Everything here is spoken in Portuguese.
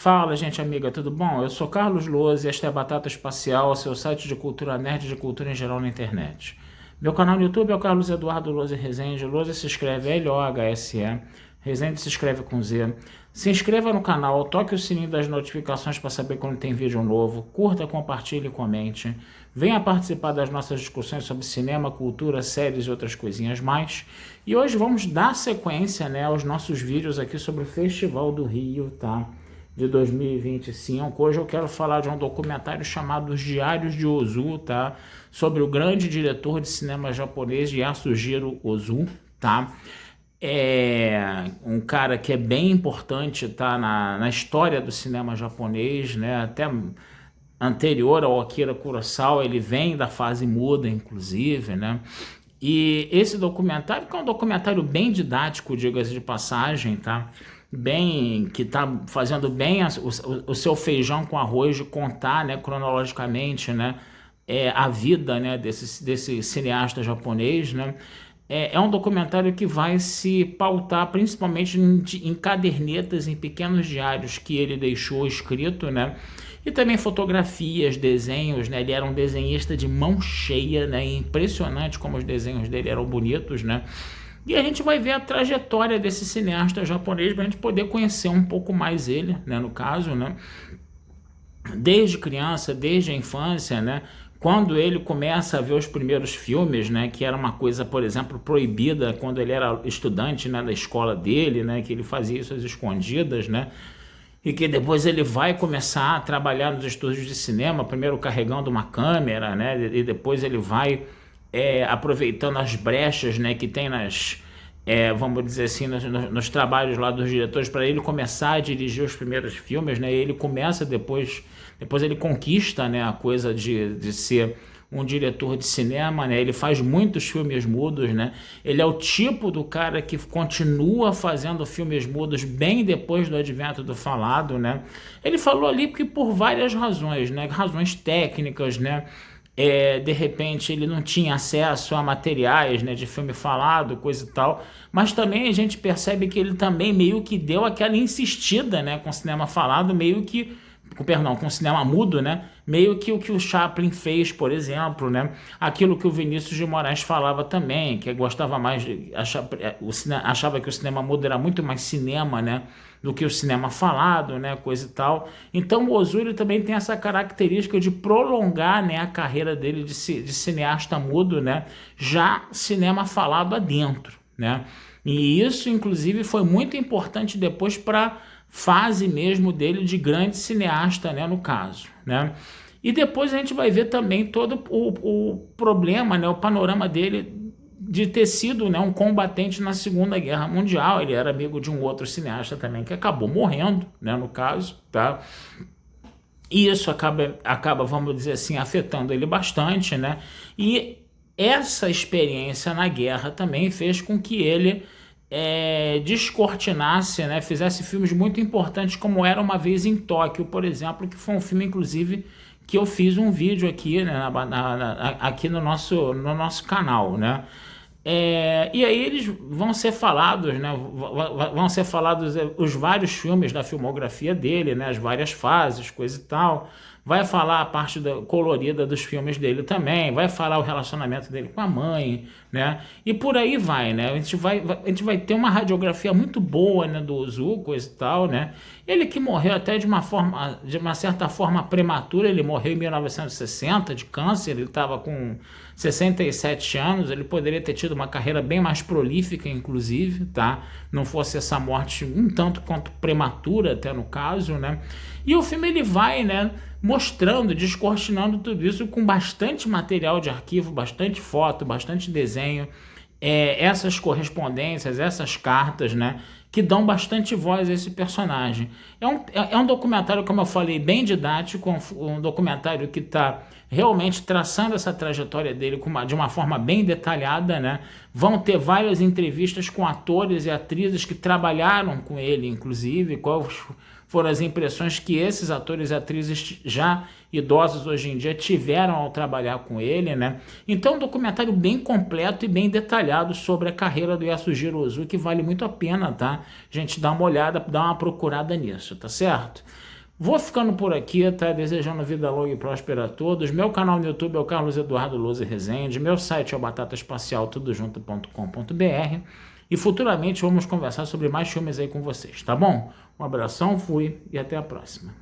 Fala, gente amiga, tudo bom? Eu sou Carlos Lousa e esta é a Batata Espacial, seu site de cultura nerd e de cultura em geral na internet. Meu canal no YouTube é o Carlos Eduardo Lousa Rezende. Lousa se escreve L-O-H-S-E, Rezende se escreve com Z. Se inscreva no canal, toque o sininho das notificações para saber quando tem vídeo novo, curta, compartilhe e comente. Venha participar das nossas discussões sobre cinema, cultura, séries e outras coisinhas mais. E hoje vamos dar sequência, né, aos nossos vídeos aqui sobre o Festival do Rio, tá? De 2025. Hoje eu quero falar de um documentário chamado Os Diários de Ozu, tá? Sobre o grande diretor de cinema japonês Yasujiro Ozu, tá? É um cara que é bem importante, tá? Na história do cinema japonês, né? Até anterior ao Akira Kurosawa, ele vem da fase muda, inclusive, né? E esse documentário, que é um documentário bem didático, diga-se de passagem, tá? Bem, que tá fazendo bem o seu feijão com arroz de contar, né, cronologicamente, né, a vida, né, desse cineasta japonês, né. É um documentário que vai se pautar principalmente em cadernetas, em pequenos diários que ele deixou escrito, né, e também fotografias, desenhos, né, ele era um desenhista de mão cheia, né, impressionante como os desenhos dele eram bonitos, né. E a gente vai ver a trajetória desse cineasta japonês para a gente poder conhecer um pouco mais ele, né, no caso, né, desde criança, desde a infância, né, quando ele começa a ver os primeiros filmes, né, que era uma coisa, por exemplo, proibida quando ele era estudante, né, da escola dele, né, que ele fazia isso às escondidas, né, e que depois ele vai começar a trabalhar nos estúdios de cinema, primeiro carregando uma câmera, né, e depois ele vai aproveitando as brechas, né, que tem vamos dizer assim, nos trabalhos lá dos diretores, para ele começar a dirigir os primeiros filmes, né, e ele começa depois ele conquista, né, a coisa de ser um diretor de cinema, né, ele faz muitos filmes mudos, né, ele é o tipo do cara que continua fazendo filmes mudos bem depois do advento do falado, né, ele falou ali que por várias razões, né, razões técnicas, né, de repente ele não tinha acesso a materiais, né, de filme falado, coisa e tal, mas também a gente percebe que ele também meio que deu aquela insistida, né, com cinema falado, meio que, perdão, com cinema mudo, né, meio que o Chaplin fez, por exemplo, né, aquilo que o Vinícius de Moraes falava também, que gostava mais, achava que o cinema mudo era muito mais cinema, né, do que o cinema falado, né, coisa e tal. Então o Ozu também tem essa característica de prolongar, né, a carreira dele de cineasta mudo, né, já cinema falado adentro, né, e isso inclusive foi muito importante depois para fase mesmo dele de grande cineasta, né, no caso, né. E depois a gente vai ver também todo o problema, né, o panorama dele de ter sido, né, um combatente na Segunda Guerra Mundial. Ele era amigo de um outro cineasta também que acabou morrendo, né, no caso, tá? E isso acaba, vamos dizer assim, afetando ele bastante, né? E essa experiência na guerra também fez com que ele descortinasse, né, fizesse filmes muito importantes, como Era Uma Vez em Tóquio, por exemplo, que foi um filme, inclusive, que eu fiz um vídeo aqui, né, aqui no nosso canal, né? E aí eles vão ser falados, né? Vão ser falados os vários filmes da filmografia dele, né? As várias fases, coisa e tal. Vai falar a parte colorida dos filmes dele também, vai falar o relacionamento dele com a mãe, né? E por aí vai, né? A gente vai ter uma radiografia muito boa, né, do Ozu, coisa e tal, né? Ele que morreu até de uma certa forma prematura, ele morreu em 1960 de câncer, ele estava com 67 anos, ele poderia ter tido uma carreira bem mais prolífica, inclusive, tá? Não fosse essa morte um tanto quanto prematura, até no caso, né? E o filme ele vai, né, mostrando, descortinando tudo isso com bastante material de arquivo, bastante foto, bastante desenho, essas correspondências, essas cartas, né, que dão bastante voz a esse personagem. É um documentário, como eu falei, bem didático, um documentário que está realmente traçando essa trajetória dele de uma forma bem detalhada, né? Vão ter várias entrevistas com atores e atrizes que trabalharam com ele, inclusive, quais foram as impressões que esses atores e atrizes já idosos hoje em dia tiveram ao trabalhar com ele, né? Então, um documentário bem completo e bem detalhado sobre a carreira do Yasujiro Ozu, que vale muito a pena, tá? A gente dá uma olhada, dá uma procurada nisso, tá certo? Vou ficando por aqui, tá? Desejando vida longa e próspera a todos. Meu canal no YouTube é o Carlos Eduardo Louser Rezende. Meu site é o batataespacial.tudojunto.com.br. E futuramente vamos conversar sobre mais filmes aí com vocês, tá bom? Um abração, fui e até a próxima.